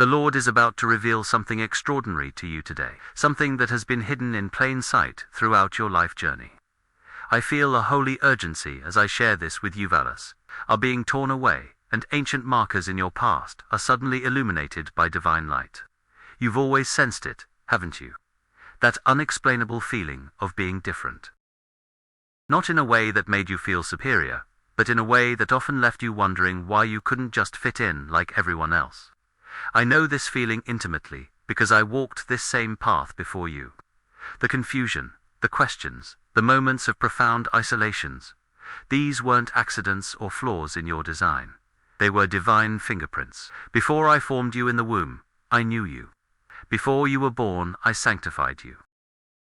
The Lord is about to reveal something extraordinary to you today, something that has been hidden in plain sight throughout your life journey. I feel a holy urgency as I share this with you. Valleys are being torn away, and ancient markers in your past are suddenly illuminated by divine light. You've always sensed it, haven't you? That unexplainable feeling of being different. Not in a way that made you feel superior, but in a way that often left you wondering why you couldn't just fit in like everyone else. I know this feeling intimately because I walked this same path before you. The confusion, the questions, the moments of profound isolations, these weren't accidents or flaws in your design. They were divine fingerprints. Before I formed you in the womb, I knew you. Before you were born, I sanctified you.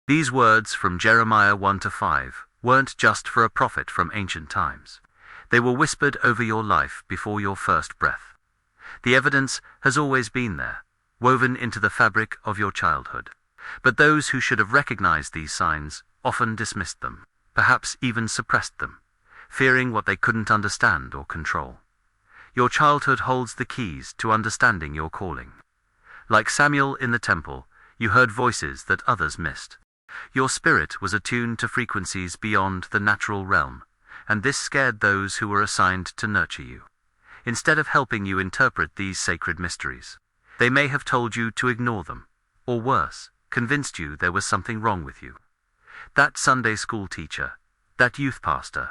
These words from Jeremiah 1-5 weren't just for a prophet from ancient times. They were whispered over your life before your first breath. The evidence has always been there, woven into the fabric of your childhood. But those who should have recognized these signs often dismissed them, perhaps even suppressed them, fearing what they couldn't understand or control. Your childhood holds the keys to understanding your calling. Like Samuel in the temple, you heard voices that others missed. Your spirit was attuned to frequencies beyond the natural realm, and this scared those who were assigned to nurture you. Instead of helping you interpret these sacred mysteries, they may have told you to ignore them, or worse, convinced you there was something wrong with you. That Sunday school teacher, that youth pastor,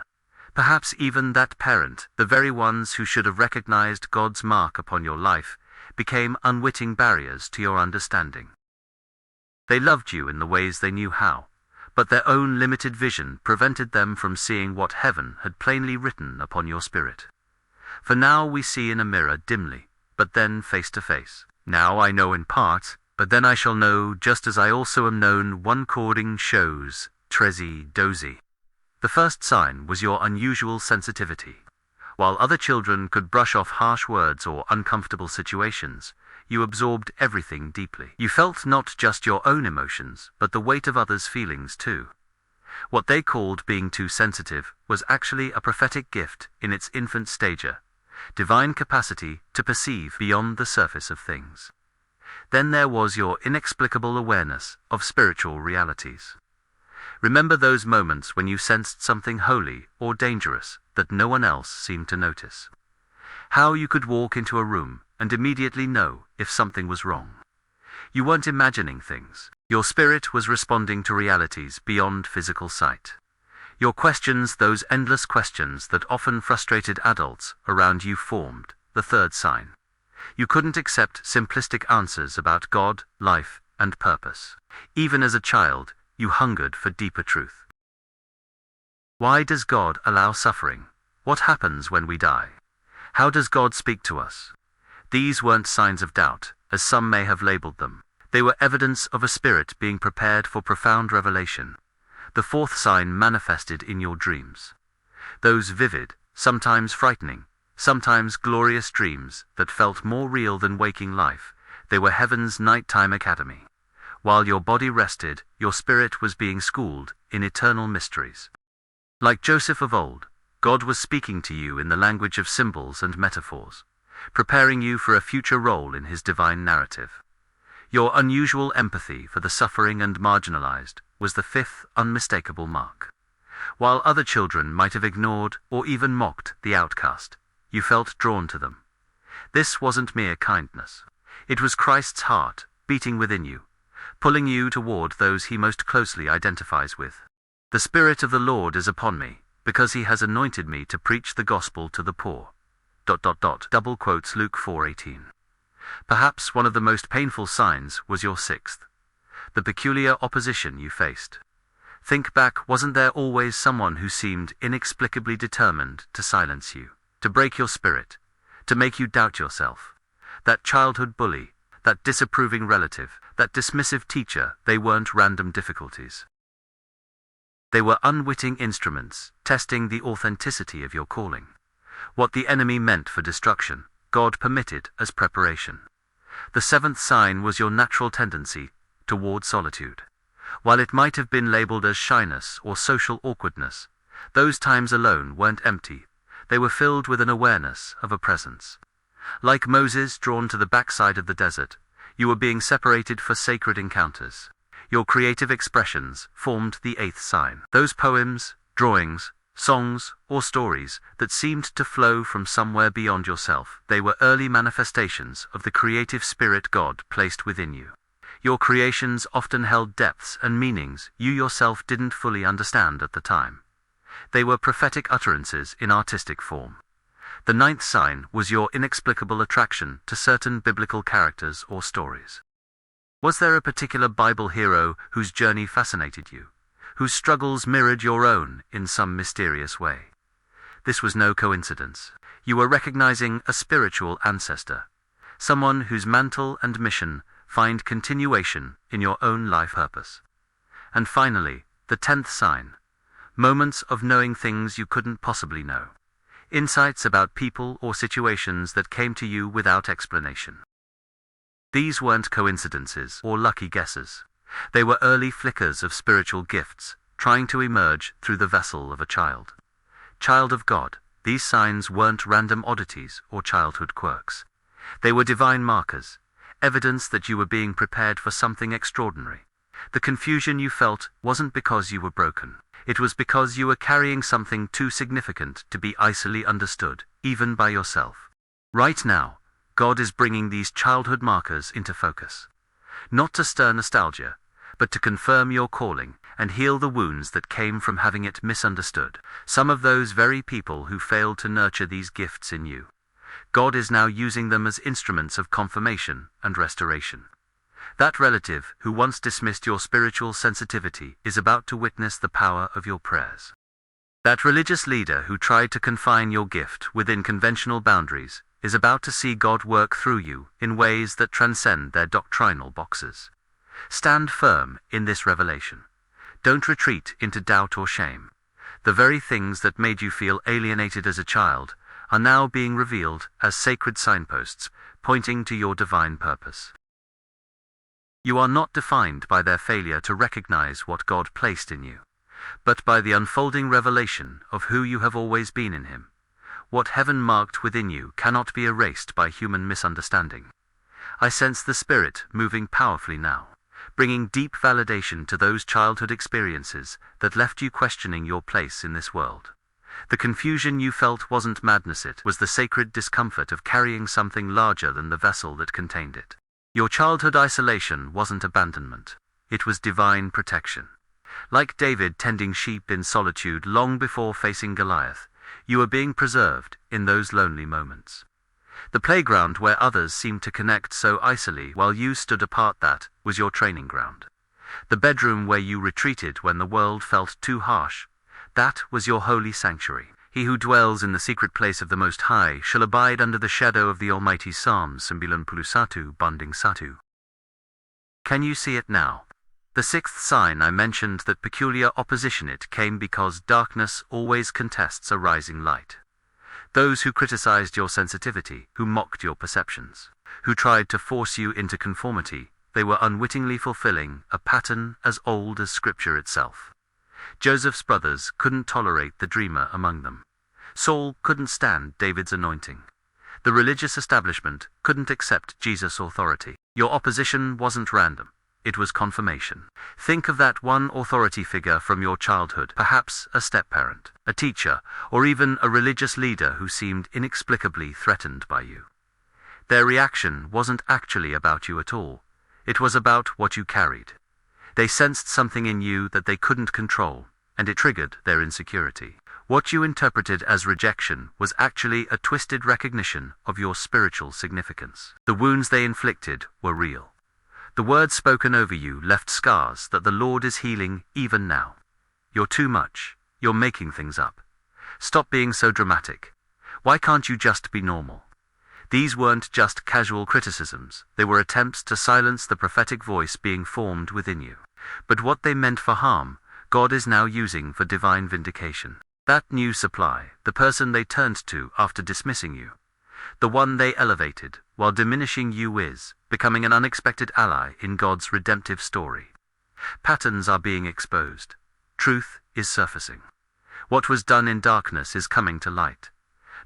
perhaps even that parent, the very ones who should have recognized God's mark upon your life, became unwitting barriers to your understanding. They loved you in the ways they knew how, but their own limited vision prevented them from seeing what heaven had plainly written upon your spirit. For now we see in a mirror dimly, but then face to face. Now I know in part, but then I shall know just as I also am known. 1 Cording shows, Trezi Dozy. The first sign was your unusual sensitivity. While other children could brush off harsh words or uncomfortable situations, you absorbed everything deeply. You felt not just your own emotions, but the weight of others' feelings too. What they called being too sensitive was actually a prophetic gift in its infant stature, divine capacity to perceive beyond the surface of things. Then there was your inexplicable awareness of spiritual realities. Remember those moments when you sensed something holy or dangerous that no one else seemed to notice. How you could walk into a room and immediately know if something was wrong. You weren't imagining things. Your spirit was responding to realities beyond physical sight. Your questions, those endless questions that often frustrated adults around you, formed the third sign. You couldn't accept simplistic answers about God, life, and purpose. Even as a child, you hungered for deeper truth. Why does God allow suffering? What happens when we die? How does God speak to us? These weren't signs of doubt, as some may have labeled them. They were evidence of a spirit being prepared for profound revelation. The fourth sign manifested in your dreams. Those vivid, sometimes frightening, sometimes glorious dreams that felt more real than waking life, they were heaven's nighttime academy. While your body rested, your spirit was being schooled in eternal mysteries. Like Joseph of old, God was speaking to you in the language of symbols and metaphors, preparing you for a future role in his divine narrative. Your unusual empathy for the suffering and marginalized was the fifth unmistakable mark. While other children might have ignored or even mocked the outcast, you felt drawn to them. This wasn't mere kindness. It was Christ's heart beating within you, pulling you toward those he most closely identifies with. The Spirit of the Lord is upon me, because he has anointed me to preach the gospel to the poor. Double quotes Luke 4:18. Perhaps one of the most painful signs was your sixth, the peculiar opposition you faced. Think back, wasn't there always someone who seemed inexplicably determined to silence you, to break your spirit, to make you doubt yourself? That childhood bully, that disapproving relative, that dismissive teacher, they weren't random difficulties. They were unwitting instruments, testing the authenticity of your calling. What the enemy meant for destruction, God permitted as preparation. The seventh sign was your natural tendency toward solitude. While it might have been labeled as shyness or social awkwardness, those times alone weren't empty. They were filled with an awareness of a presence. Like Moses drawn to the backside of the desert, you were being separated for sacred encounters. Your creative expressions formed the eighth sign. Those poems, drawings, songs, or stories that seemed to flow from somewhere beyond yourself, they were early manifestations of the creative spirit God placed within you. Your creations often held depths and meanings you yourself didn't fully understand at the time. They were prophetic utterances in artistic form. The ninth sign was your inexplicable attraction to certain biblical characters or stories. Was there a particular Bible hero whose journey fascinated you, whose struggles mirrored your own in some mysterious way? This was no coincidence. You were recognizing a spiritual ancestor, someone whose mantle and mission find continuation in your own life purpose. And finally, the 10th sign, moments of knowing things you couldn't possibly know. Insights about people or situations that came to you without explanation. These weren't coincidences or lucky guesses. They were early flickers of spiritual gifts, trying to emerge through the vessel of a child. Child of God, these signs weren't random oddities or childhood quirks. They were divine markers, evidence that you were being prepared for something extraordinary. The confusion you felt wasn't because you were broken. It was because you were carrying something too significant to be easily understood, even by yourself. Right now, God is bringing these childhood markers into focus. Not to stir nostalgia, but to confirm your calling and heal the wounds that came from having it misunderstood. Some of those very people who failed to nurture these gifts in you. God is now using them as instruments of confirmation and restoration. That relative who once dismissed your spiritual sensitivity is about to witness the power of your prayers. That religious leader who tried to confine your gift within conventional boundaries is about to see God work through you in ways that transcend their doctrinal boxes. Stand firm in this revelation. Don't retreat into doubt or shame. The very things that made you feel alienated as a child are now being revealed as sacred signposts, pointing to your divine purpose. You are not defined by their failure to recognize what God placed in you, but by the unfolding revelation of who you have always been in Him. What heaven marked within you cannot be erased by human misunderstanding. I sense the Spirit moving powerfully now, bringing deep validation to those childhood experiences that left you questioning your place in this world. The confusion you felt wasn't madness, it was the sacred discomfort of carrying something larger than the vessel that contained it. Your childhood isolation wasn't abandonment, it was divine protection. Like David tending sheep in solitude long before facing Goliath, you were being preserved in those lonely moments. The playground where others seemed to connect so icily while you stood apart, that was your training ground. The bedroom where you retreated when the world felt too harsh, that was your holy sanctuary. He who dwells in the secret place of the Most High shall abide under the shadow of the Almighty. Psalm 91 Banding 1. Can you see it now? The sixth sign I mentioned, that peculiar opposition, it came because darkness always contests a rising light. Those who criticized your sensitivity, who mocked your perceptions, who tried to force you into conformity, they were unwittingly fulfilling a pattern as old as Scripture itself. Joseph's brothers couldn't tolerate the dreamer among them. Saul couldn't stand David's anointing. The religious establishment couldn't accept Jesus' authority. Your opposition wasn't random. It was confirmation. Think of that one authority figure from your childhood, perhaps a step-parent, a teacher, or even a religious leader who seemed inexplicably threatened by you. Their reaction wasn't actually about you at all. It was about what you carried. They sensed something in you that they couldn't control, and it triggered their insecurity. What you interpreted as rejection was actually a twisted recognition of your spiritual significance. The wounds they inflicted were real. The words spoken over you left scars that the Lord is healing even now. You're too much. You're making things up. Stop being so dramatic. Why can't you just be normal? These weren't just casual criticisms. They were attempts to silence the prophetic voice being formed within you. But what they meant for harm, God is now using for divine vindication. That new supply, the person they turned to after dismissing you, the one they elevated while diminishing you, is becoming an unexpected ally in God's redemptive story. Patterns are being exposed. Truth is surfacing. What was done in darkness is coming to light.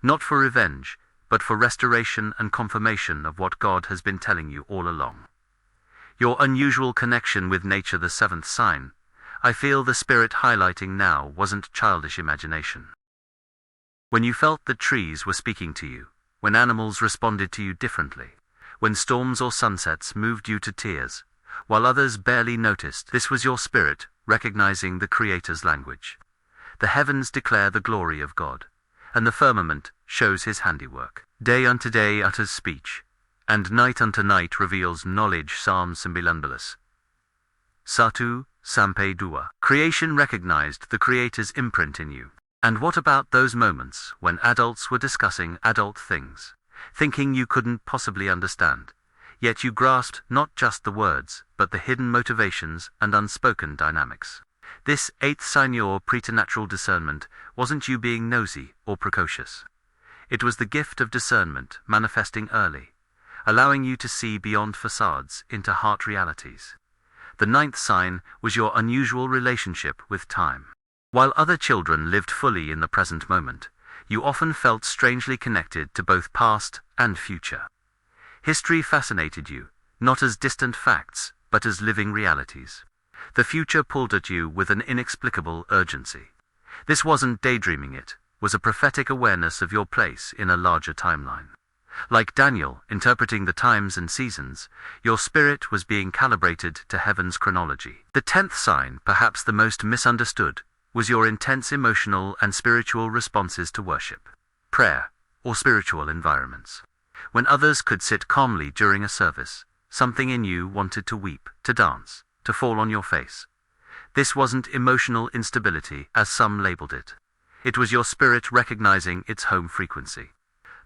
Not for revenge, but for restoration and confirmation of what God has been telling you all along. Your unusual connection with nature, the seventh sign, I feel the Spirit highlighting now, wasn't childish imagination. When you felt that trees were speaking to you, when animals responded to you differently, when storms or sunsets moved you to tears, while others barely noticed, this was your spirit recognizing the Creator's language. The heavens declare the glory of God, and the firmament shows his handiwork. Day unto day utters speech, and night unto night reveals knowledge. Psalm 19. 1 Sampai 2. Creation recognized the Creator's imprint in you. And what about those moments when adults were discussing adult things, thinking you couldn't possibly understand, yet you grasped not just the words, but the hidden motivations and unspoken dynamics? This eighth sign, your preternatural discernment, wasn't you being nosy or precocious. It was the gift of discernment manifesting early, allowing you to see beyond facades into heart realities. The ninth sign was your unusual relationship with time. While other children lived fully in the present moment, you often felt strangely connected to both past and future. History fascinated you, not as distant facts, but as living realities. The future pulled at you with an inexplicable urgency. This wasn't daydreaming, it was a prophetic awareness of your place in a larger timeline. Like Daniel interpreting the times and seasons, your spirit was being calibrated to heaven's chronology. The 10th sign, perhaps the most misunderstood, was your intense emotional and spiritual responses to worship, prayer, or spiritual environments. When others could sit calmly during a service, something in you wanted to weep, to dance, to fall on your face. This wasn't emotional instability, as some labeled it. It was your spirit recognizing its home frequency.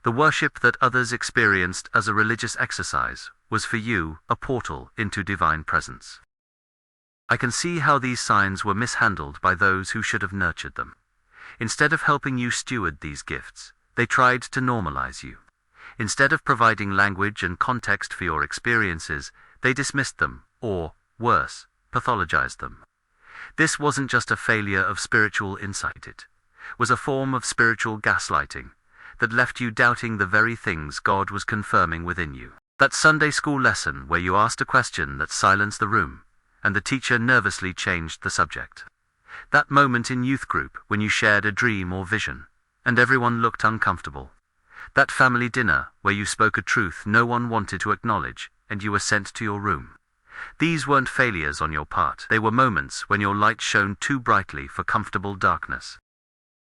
The worship that others experienced as a religious exercise was for you a portal into divine presence. I can see how these signs were mishandled by those who should have nurtured them. Instead of helping you steward these gifts, they tried to normalize you. Instead of providing language and context for your experiences, they dismissed them, or, worse, pathologized them. This wasn't just a failure of spiritual insight, it was a form of spiritual gaslighting that left you doubting the very things God was confirming within you. That Sunday school lesson where you asked a question that silenced the room, and the teacher nervously changed the subject. That moment in youth group when you shared a dream or vision, and everyone looked uncomfortable. That family dinner where you spoke a truth no one wanted to acknowledge, and you were sent to your room. These weren't failures on your part. They were moments when your light shone too brightly for comfortable darkness.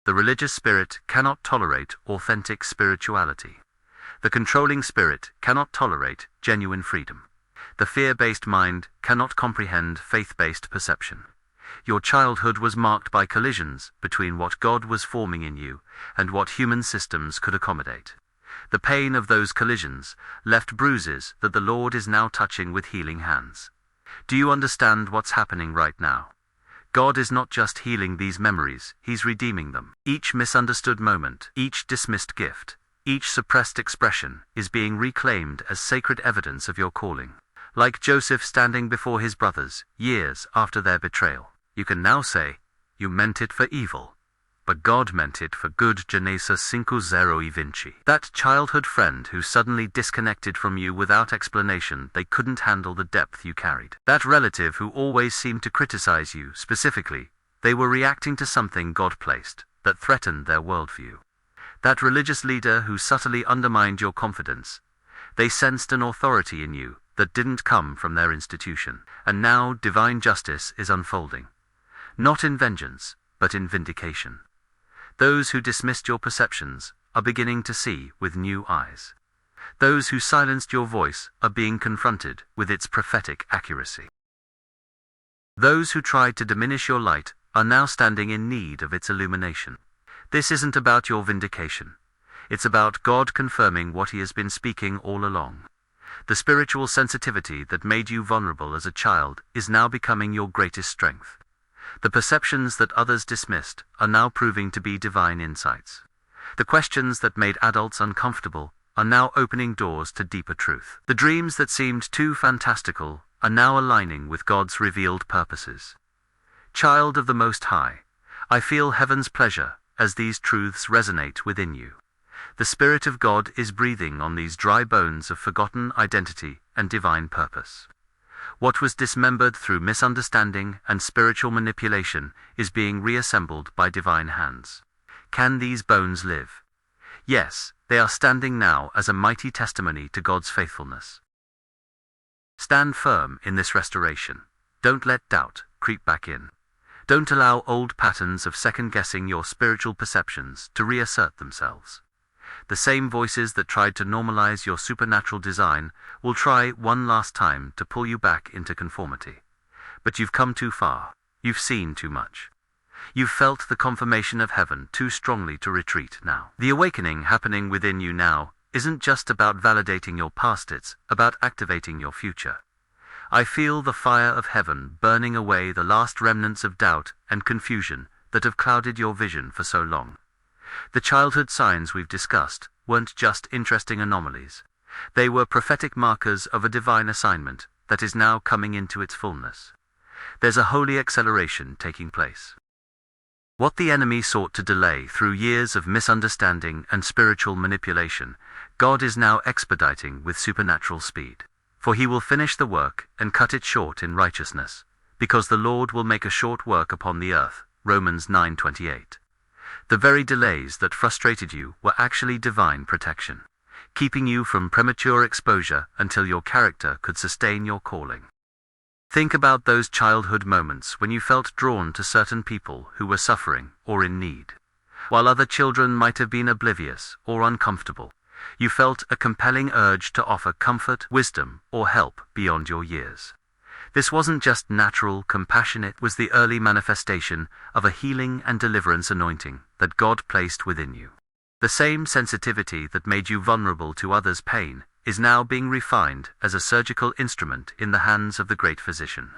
The religious spirit cannot tolerate authentic spirituality. The controlling spirit cannot tolerate genuine freedom. The fear-based mind cannot comprehend faith-based perception. Your childhood was marked by collisions between what God was forming in you and what human systems could accommodate. The pain of those collisions left bruises that the Lord is now touching with healing hands. Do you understand what's happening right now? God is not just healing these memories, He's redeeming them. Each misunderstood moment, each dismissed gift, each suppressed expression is being reclaimed as sacred evidence of your calling. Like Joseph standing before his brothers, years after their betrayal, you can now say, "You meant it for evil, but God meant it for good." Genesis 5:20. That childhood friend who suddenly disconnected from you without explanation, they couldn't handle the depth you carried. That relative who always seemed to criticize you specifically, they were reacting to something God placed that threatened their worldview. That religious leader who subtly undermined your confidence, they sensed an authority in you that didn't come from their institution. And now divine justice is unfolding. Not in vengeance, but in vindication. Those who dismissed your perceptions are beginning to see with new eyes. Those who silenced your voice are being confronted with its prophetic accuracy. Those who tried to diminish your light are now standing in need of its illumination. This isn't about your vindication. It's about God confirming what He has been speaking all along. The spiritual sensitivity that made you vulnerable as a child is now becoming your greatest strength. The perceptions that others dismissed are now proving to be divine insights. The questions that made adults uncomfortable are now opening doors to deeper truth. The dreams that seemed too fantastical are now aligning with God's revealed purposes. Child of the Most High, I feel heaven's pleasure as these truths resonate within you. The Spirit of God is breathing on these dry bones of forgotten identity and divine purpose. What was dismembered through misunderstanding and spiritual manipulation is being reassembled by divine hands. Can these bones live? Yes, they are standing now as a mighty testimony to God's faithfulness. Stand firm in this restoration. Don't let doubt creep back in. Don't allow old patterns of second-guessing your spiritual perceptions to reassert themselves. The same voices that tried to normalize your supernatural design will try one last time to pull you back into conformity. But you've come too far. You've seen too much. You've felt the confirmation of heaven too strongly to retreat now. The awakening happening within you now isn't just about validating your past, it's about activating your future. I feel the fire of heaven burning away the last remnants of doubt and confusion that have clouded your vision for so long. The childhood signs we've discussed weren't just interesting anomalies. They were prophetic markers of a divine assignment that is now coming into its fullness. There's a holy acceleration taking place. What the enemy sought to delay through years of misunderstanding and spiritual manipulation, God is now expediting with supernatural speed. For he will finish the work and cut it short in righteousness, because the Lord will make a short work upon the earth. Romans 9:28. The very delays that frustrated you were actually divine protection, keeping you from premature exposure until your character could sustain your calling. Think about those childhood moments when you felt drawn to certain people who were suffering or in need. While other children might have been oblivious or uncomfortable, you felt a compelling urge to offer comfort, wisdom, or help beyond your years. This wasn't just natural compassion, it was the early manifestation of a healing and deliverance anointing that God placed within you. The same sensitivity that made you vulnerable to others' pain is now being refined as a surgical instrument in the hands of the great physician.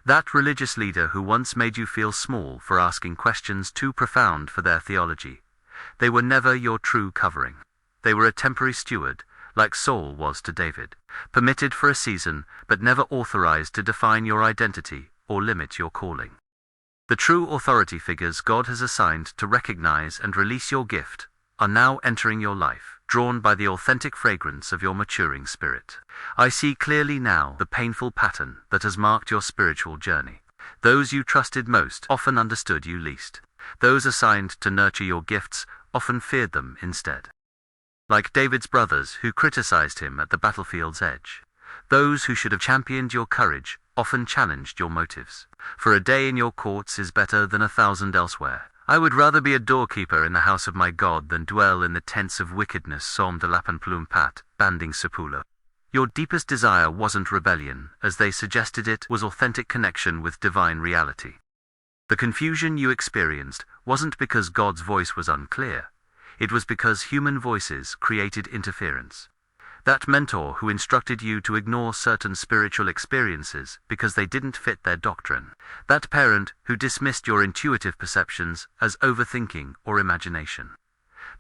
That religious leader who once made you feel small for asking questions too profound for their theology, they were never your true covering. They were a temporary steward, like Saul was to David, permitted for a season, but never authorized to define your identity or limit your calling. The true authority figures God has assigned to recognize and release your gift are now entering your life, drawn by the authentic fragrance of your maturing spirit. I see clearly now the painful pattern that has marked your spiritual journey. Those you trusted most often understood you least. Those assigned to nurture your gifts often feared them instead. Like David's brothers who criticized him at the battlefield's edge. Those who should have championed your courage often challenged your motives. For a day in your courts is better than 1,000 elsewhere. I would rather be a doorkeeper in the house of my God than dwell in the tents of wickedness. Psalm de Lapenplumpat, Banding Sapula. Your deepest desire wasn't rebellion, as they suggested it was authentic connection with divine reality. The confusion you experienced wasn't because God's voice was unclear. It was because human voices created interference. That mentor who instructed you to ignore certain spiritual experiences because they didn't fit their doctrine. That parent who dismissed your intuitive perceptions as overthinking or imagination.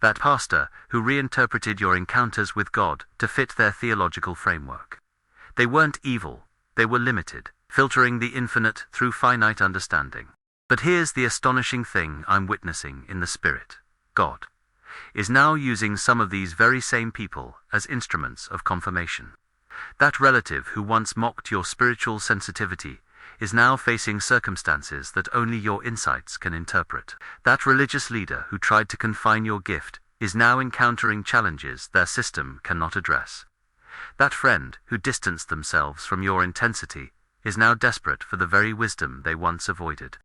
That pastor who reinterpreted your encounters with God to fit their theological framework. They weren't evil, they were limited, filtering the infinite through finite understanding. But here's the astonishing thing I'm witnessing in the Spirit. God is now using some of these very same people as instruments of confirmation. That relative who once mocked your spiritual sensitivity is now facing circumstances that only your insights can interpret. That religious leader who tried to confine your gift is now encountering challenges their system cannot address. That friend who distanced themselves from your intensity is now desperate for the very wisdom they once avoided.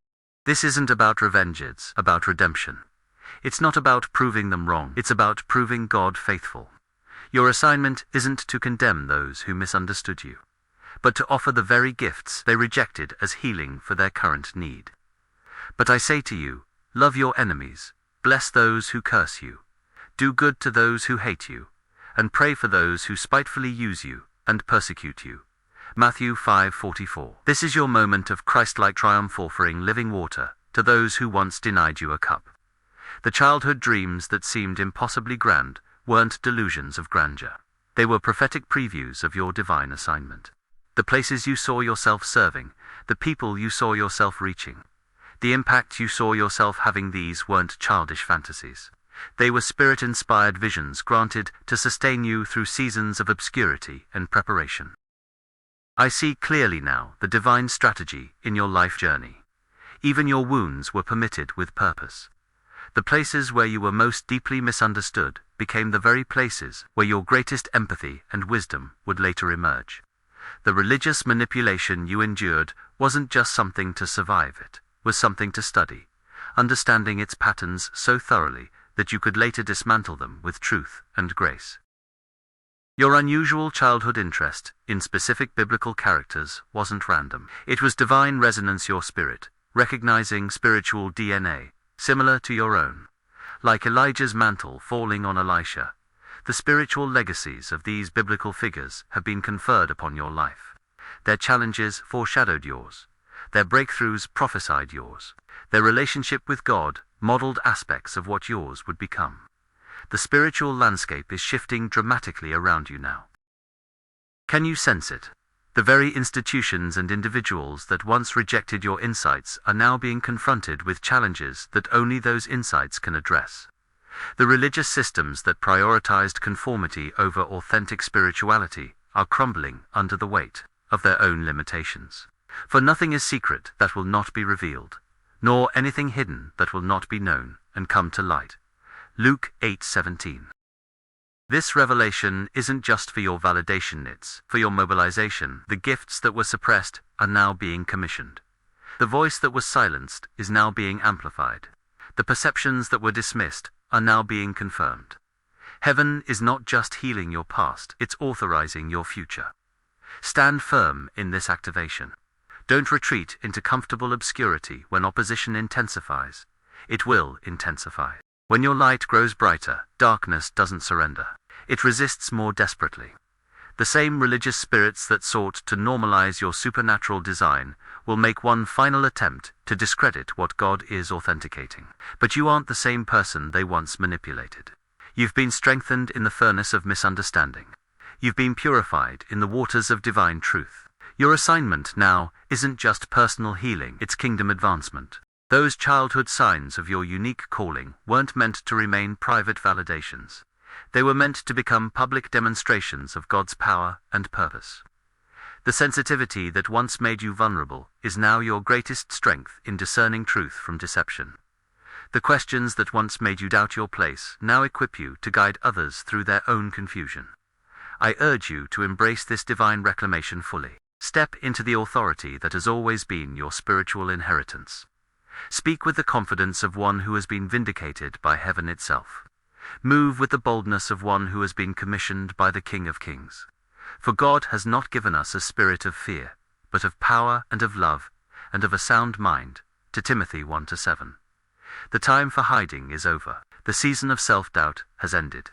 This isn't about revenge, it's about redemption. It's not about proving them wrong, it's about proving God faithful. Your assignment isn't to condemn those who misunderstood you, but to offer the very gifts they rejected as healing for their current need. But I say to you, love your enemies, bless those who curse you, do good to those who hate you, and pray for those who spitefully use you and persecute you. Matthew 5:44. This is your moment of Christ-like triumph, offering living water to those who once denied you a cup. The childhood dreams that seemed impossibly grand weren't delusions of grandeur. They were prophetic previews of your divine assignment. The places you saw yourself serving, the people you saw yourself reaching, the impact you saw yourself having, these weren't childish fantasies. They were spirit-inspired visions granted to sustain you through seasons of obscurity and preparation. I see clearly now the divine strategy in your life journey. Even your wounds were permitted with purpose. The places where you were most deeply misunderstood became the very places where your greatest empathy and wisdom would later emerge. The religious manipulation you endured wasn't just something to survive, it was something to study, understanding its patterns so thoroughly that you could later dismantle them with truth and grace. Your unusual childhood interest in specific biblical characters wasn't random. It was divine resonance, your spirit, recognizing spiritual DNA, similar to your own. Like Elijah's mantle falling on Elisha, the spiritual legacies of these biblical figures have been conferred upon your life. Their challenges foreshadowed yours. Their breakthroughs prophesied yours. Their relationship with God modeled aspects of what yours would become. The spiritual landscape is shifting dramatically around you now. Can you sense it? The very institutions and individuals that once rejected your insights are now being confronted with challenges that only those insights can address. The religious systems that prioritized conformity over authentic spirituality are crumbling under the weight of their own limitations. For nothing is secret that will not be revealed, nor anything hidden that will not be known and come to light. Luke 8:17. This revelation isn't just for your validation, it's for your mobilization. The gifts that were suppressed are now being commissioned. The voice that was silenced is now being amplified. The perceptions that were dismissed are now being confirmed. Heaven is not just healing your past, it's authorizing your future. Stand firm in this activation. Don't retreat into comfortable obscurity when opposition intensifies. It will intensify. When your light grows brighter, darkness doesn't surrender. It resists more desperately. The same religious spirits that sought to normalize your supernatural design will make one final attempt to discredit what God is authenticating. But you aren't the same person they once manipulated. You've been strengthened in the furnace of misunderstanding. You've been purified in the waters of divine truth. Your assignment now isn't just personal healing, it's kingdom advancement. Those childhood signs of your unique calling weren't meant to remain private validations. They were meant to become public demonstrations of God's power and purpose. The sensitivity that once made you vulnerable is now your greatest strength in discerning truth from deception. The questions that once made you doubt your place now equip you to guide others through their own confusion. I urge you to embrace this divine reclamation fully. Step into the authority that has always been your spiritual inheritance. Speak with the confidence of one who has been vindicated by heaven itself. Move with the boldness of one who has been commissioned by the King of Kings. For God has not given us a spirit of fear, but of power and of love, and of a sound mind, to Timothy 1:7. The time for hiding is over. The season of self-doubt has ended.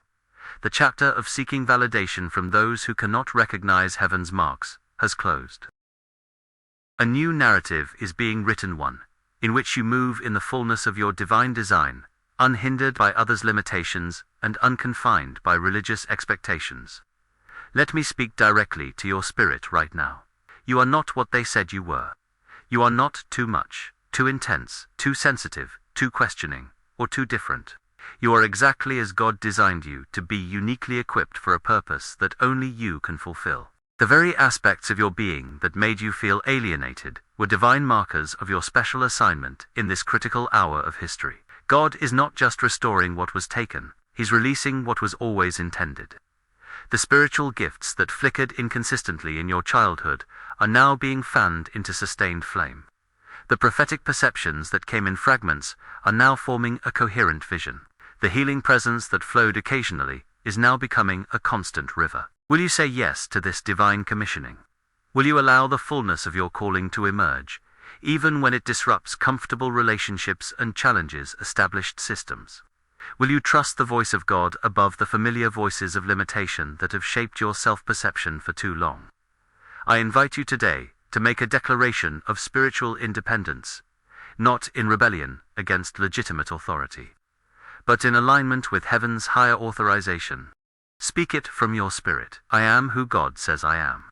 The chapter of seeking validation from those who cannot recognize heaven's marks has closed. A new narrative is being written, one in which you move in the fullness of your divine design, unhindered by others' limitations and unconfined by religious expectations. Let me speak directly to your spirit right now. You are not what they said you were. You are not too much, too intense, too sensitive, too questioning, or too different. You are exactly as God designed you to be, uniquely equipped for a purpose that only you can fulfill. The very aspects of your being that made you feel alienated were divine markers of your special assignment in this critical hour of history. God is not just restoring what was taken, He's releasing what was always intended. The spiritual gifts that flickered inconsistently in your childhood are now being fanned into sustained flame. The prophetic perceptions that came in fragments are now forming a coherent vision. The healing presence that flowed occasionally is now becoming a constant river. Will you say yes to this divine commissioning? Will you allow the fullness of your calling to emerge, even when it disrupts comfortable relationships and challenges established systems? Will you trust the voice of God above the familiar voices of limitation that have shaped your self-perception for too long? I invite you today to make a declaration of spiritual independence, not in rebellion against legitimate authority, but in alignment with heaven's higher authorization. Speak it from your spirit. I am who God says I am.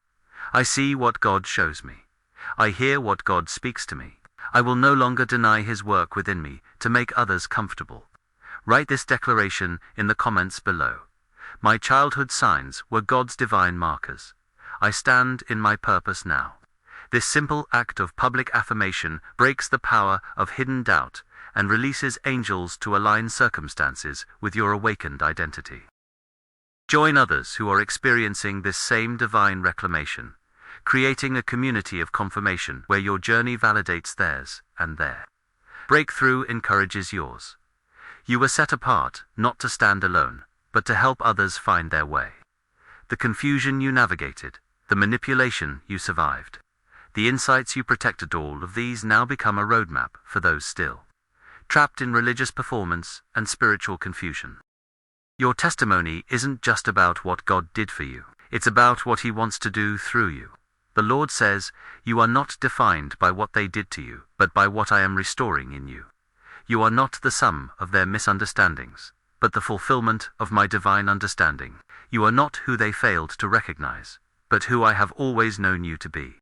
I see what God shows me. I hear what God speaks to me. I will no longer deny His work within me to make others comfortable. Write this declaration in the comments below. My childhood signs were God's divine markers. I stand in my purpose now. This simple act of public affirmation breaks the power of hidden doubt and releases angels to align circumstances with your awakened identity. Join others who are experiencing this same divine reclamation, creating a community of confirmation where your journey validates theirs and their breakthrough encourages yours. You were set apart not to stand alone, but to help others find their way. The confusion you navigated, the manipulation you survived, the insights you protected, all of these now become a roadmap for those still trapped in religious performance and spiritual confusion. Your testimony isn't just about what God did for you, it's about what He wants to do through you. The Lord says, "You are not defined by what they did to you, but by what I am restoring in you. You are not the sum of their misunderstandings, but the fulfillment of my divine understanding. You are not who they failed to recognize, but who I have always known you to be."